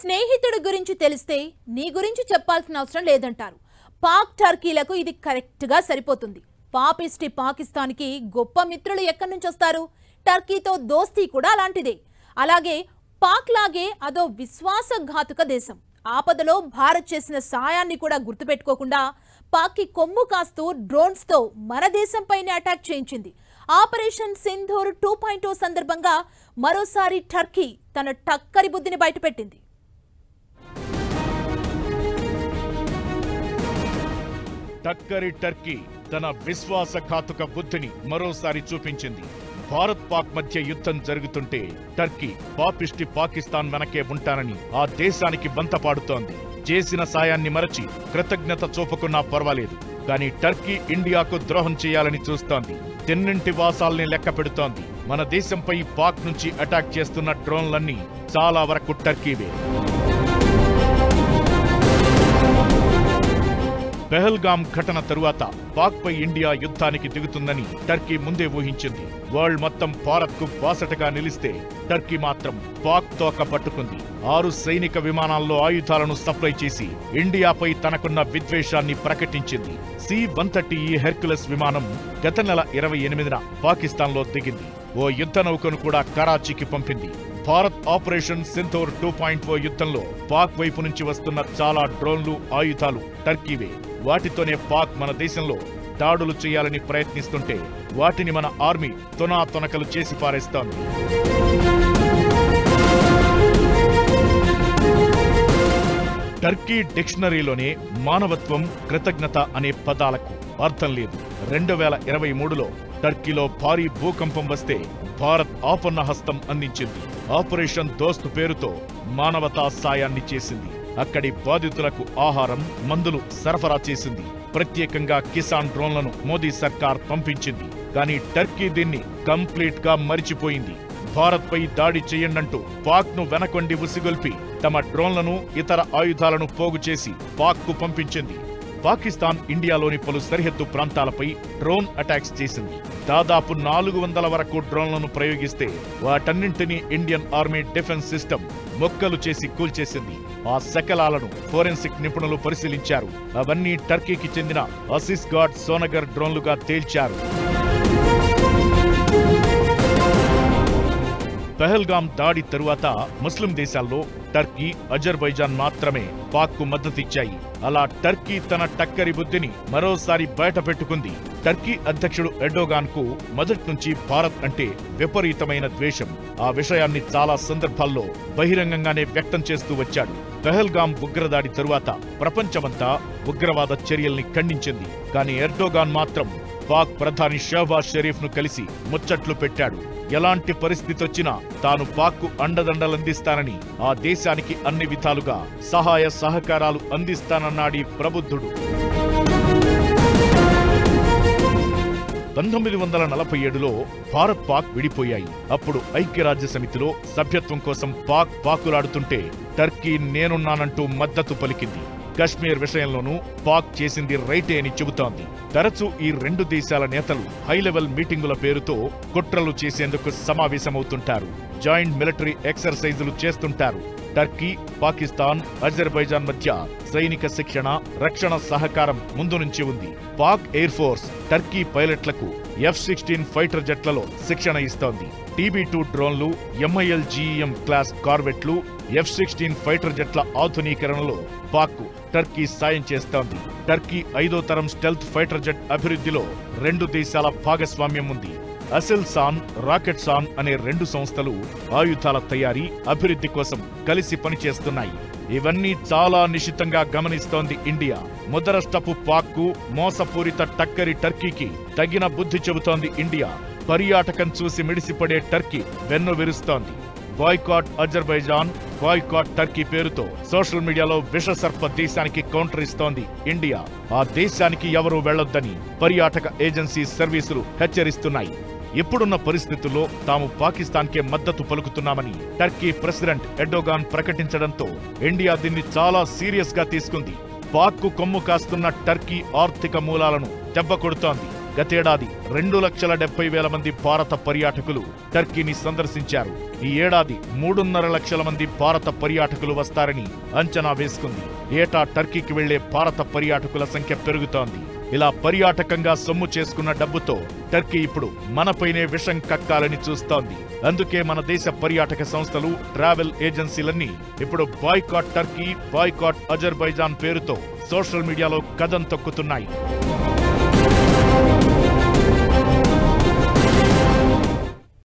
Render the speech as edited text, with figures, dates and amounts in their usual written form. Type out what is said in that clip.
స్నేహితుడి గురించి తెలిస్తే నీ గురించి చెప్పాల్సిన అవసరం లేదంటారు. పాక్ టర్కీలకు ఇది కరెక్ట్ గా సరిపోతుంది. పాపిస్టి పాకిస్తాన్కి గొప్ప మిత్రులు ఎక్కడి నుంచి వస్తారు? టర్కీతో దోస్తీ కూడా అలాంటిదే. అలాగే పాక్ లాగే అదో విశ్వాసఘాతుక దేశం. ఆపదలో భారత్ చేసిన సాయాన్ని కూడా గుర్తుపెట్టుకోకుండా పాక్కి కొమ్ము కాస్తూ డ్రోన్స్తో మన దేశంపైనే అటాక్ చేయించింది. ఆపరేషన్ సింధూర్ 2.0 సందర్భంగా మరోసారి టర్కీ తన టక్కరి బుద్ధిని బయటపెట్టింది. టర్కీ తన విశ్వాసఘాతుక బుద్ధిని మరోసారి చూపించింది. భారత్ పాక్ మధ్య యుద్ధం జరుగుతుంటే టర్కీ పాపిష్టి పాకిస్తాన్ వెనకే ఉంటానని ఆ దేశానికి బంతపాడుతోంది. చేసిన సాయాన్ని మరచి కృతజ్ఞత చూపుకున్నా పర్వాలేదు, కానీ టర్కీ ఇండియాకు ద్రోహం చేయాలని చూస్తోంది. తిన్నింటి వాసాల్ని లెక్క పెడుతోంది. మన దేశంపై పాక్ నుంచి అటాక్ చేస్తున్న డ్రోన్లన్నీ చాలా వరకు టర్కీవే. పెహల్గాం ఘటన తరువాత పాక్ పై ఇండియా యుద్ధానికి దిగుతుందని టర్కీ ముందే ఊహించింది. వరల్డ్ మొత్తం భారత్కు బాసటగా నిలిస్తే టర్కీ మాత్రం పాక్ తోక పట్టుకుంది. 6 సైనిక విమానాల్లో ఆయుధాలను సప్లై చేసి ఇండియాపై తనకున్న విద్వేషాన్ని ప్రకటించింది. C-130 హెర్క్యులస్ విమానం గత నెల 28న పాకిస్తాన్లో దిగింది. ఓ యుద్ధ నౌకను కూడా కరాచీకి పంపింది. భారత్ ఆపరేషన్ సింధూర్ 2.0 యుద్ధంలో పాక్ వైపు నుంచి వస్తున్న చాలా డ్రోన్లు, ఆయుధాలు టర్కీవే. వాటితోనే పాక్ మన దేశంలో దాడులు చేయాలని ప్రయత్నిస్తుంటే వాటిని మన ఆర్మీ తొనకలు చేసి పారేస్తోంది. టర్కీ డిక్షనరీలోనే మానవత్వం, కృతజ్ఞత అనే పదాలకు అర్థం లేదు. 2023లో టర్కీలో భారీ భూకంపం వస్తే భారత్ ఆపన్న హస్తం అందించింది. ఆపరేషన్ దోస్త్ పేరుతో మానవతా సాయాన్ని చేసింది. అక్కడి బాధితులకు ఆహారం, మందులు సరఫరా చేసింది. ప్రత్యేకంగా కిసాన్ డ్రోన్లను మోదీ సర్కార్ పంపించింది. కానీ టర్కీ దీన్ని కంప్లీట్ గా మరిచిపోయింది. భారత్ పై దాడి చేయండంటూ పాక్ ను వెనకొండి ఉసిగొల్పి తమ డ్రోన్లను, ఇతర ఆయుధాలను పోగు చేసి పాక్ కు పంపించింది. పాకిస్తాన్ ఇండియాలోని పలు సరిహద్దు ప్రాంతాలపై డ్రోన్ అటాక్స్ చేసింది. దాదాపు 400 వరకు డ్రోన్లను ప్రయోగిస్తే వాటన్నింటినీ ఇండియన్ ఆర్మీ డిఫెన్స్ సిస్టమ్ మొక్కలు చేసి కూల్చేసింది. ఆ శకలాలను ఫోరెన్సిక్ నిపుణులు పరిశీలించారు. అవన్నీ టర్కీకి చెందిన అసిస్ గాడ్ సోనగర్ డ్రోన్లుగా తేల్చారు. పెహల్గాం దాడి తరువాత ముస్లిం దేశాల్లో టర్కీ, అజర్బైజాన్ మాత్రమే పాక్కు మద్దతిచ్చాయి. అలా టర్కీ తన టక్కరి బుద్ధిని మరోసారి బయటపెట్టుకుంది. టర్కీ అధ్యక్షుడు ఎర్డోగాన్ కు మొదటి నుంచి భారత్ అంటే విపరీతమైన ద్వేషం. ఆ విషయాన్ని చాలా సందర్భాల్లో బహిరంగంగానే వ్యక్తం చేస్తూ వచ్చాడు. పెహల్గాం ఉగ్రదాడి తరువాత ప్రపంచమంతా ఉగ్రవాద చర్యల్ని ఖండించింది. కానీ ఎర్డోగాన్ మాత్రం పాక్ ప్రధాని షహబాజ్ షరీఫ్ ను కలిసి ముచ్చట్లు పెట్టాడు. ఎలాంటి పరిస్థితి వచ్చినా తాను పాక్కు అండదండలందిస్తానని, ఆ దేశానికి అన్ని విధాలుగా సహాయ సహకారాలు అందిస్తానన్నాడీ ప్రబుద్ధుడు. 1947లో భారత్ పాక్ విడిపోయాయి. అప్పుడు ఐక్యరాజ్య సమితిలో సభ్యత్వం కోసం పాకులాడుతుంటే టర్కీ నేనున్నానంటూ మద్దతు పలికింది. కశ్మీర్ విషయంలోనూ పాక్ చేసింది రైటే అని చెబుతోంది. తరచూ ఈ 2 దేశాల నేతలు హైలెవెల్ మీటింగుల పేరుతో కుట్రలు చేసేందుకు సమావేశమవుతుంటారు. జాయింట్ మిలిటరీ ఎక్సర్సైజులు చేస్తుంటారు. టర్కీ, పాకిస్తాన్, అజర్బైజాన్ మధ్య సైనిక శిక్షణ, రక్షణ సహకారం ముందు నుంచి ఉంది. పాక్ ఎయిర్ ఫోర్స్ టర్కీ పైలట్లకు F-16 ఫైటర్ జెట్లలో శిక్షణ ఇస్తోంది. TB2 డ్రోన్లు, MIL-GEM క్లాస్ కార్వెట్లు, F-16 ఫైటర్ జెట్ల ఆధునీకరణలో పాక్ టర్కీ సాయం చేస్తోంది. టర్కీ 5వ తరం స్టెల్త్ ఫైటర్ జెట్ అభివృద్ధిలో 2 దేశాల భాగస్వామ్యం ఉంది. అసెల్సాన్, రాకెట్సాన్ అనే 2 సంస్థలు ఆయుధాల తయారీ, అభివృద్ధి కోసం కలిసి పనిచేస్తున్నాయి. ఇవన్నీ చాలా నిశితంగా గమనిస్తోంది ఇండియా. ముదరష్టపు పాక్కు, మోసపూరిత టక్కరి టర్కీకి తగిన బుద్ధి చెబుతోంది ఇండియా. పర్యాటకం చూసి మిడిసిపడే టర్కీ వెన్ను విరుస్తోంది. బాయ్కాట్ అజర్బైజాన్, బాయ్కాట్ టర్కీ పేరుతో సోషల్ మీడియాలో విషసర్ప దేశానికి కౌంటర్ ఇస్తోంది ఇండియా. ఆ దేశానికి ఎవరూ వెళ్లొద్దని పర్యాటక ఏజెన్సీ సర్వీసులు హెచ్చరిస్తున్నాయి. ఇప్పుడున్న పరిస్థితుల్లో తాము పాకిస్తాన్కే మద్దతు పలుకుతున్నామని టర్కీ ప్రెసిడెంట్ ఎర్డోగాన్ ప్రకటించడంతో ఇండియా దీన్ని చాలా సీరియస్ గా తీసుకుంది. పాక్కు కొమ్ము కాస్తున్న టర్కీ ఆర్థిక మూలాలను దెబ్బకొడుతోంది. గతేడాది 2,70,000 మంది భారత పర్యాటకులు టర్కీని సందర్శించారు. ఈ ఏడాది 3.5 లక్షల మంది భారత పర్యాటకులు వస్తారని అంచనా వేసుకుంది. ఏటా టర్కీకి వెళ్లే భారత పర్యాటకుల సంఖ్య పెరుగుతోంది. ఇలా పర్యాటకంగా సొమ్ము చేసుకున్న డబ్బుతో టర్కీ ఇప్పుడు మనపైనే విషం కక్కాలని చూస్తోంది. అందుకే మన దేశ పర్యాటక సంస్థలు, ట్రావెల్ ఏజెన్సీలన్నీ ఇప్పుడు బాయ్కాట్ టర్కీ, బాయ్కాట్ అజర్బైజాన్ పేరుతో సోషల్ మీడియాలో కథం తొక్కుతున్నాయి.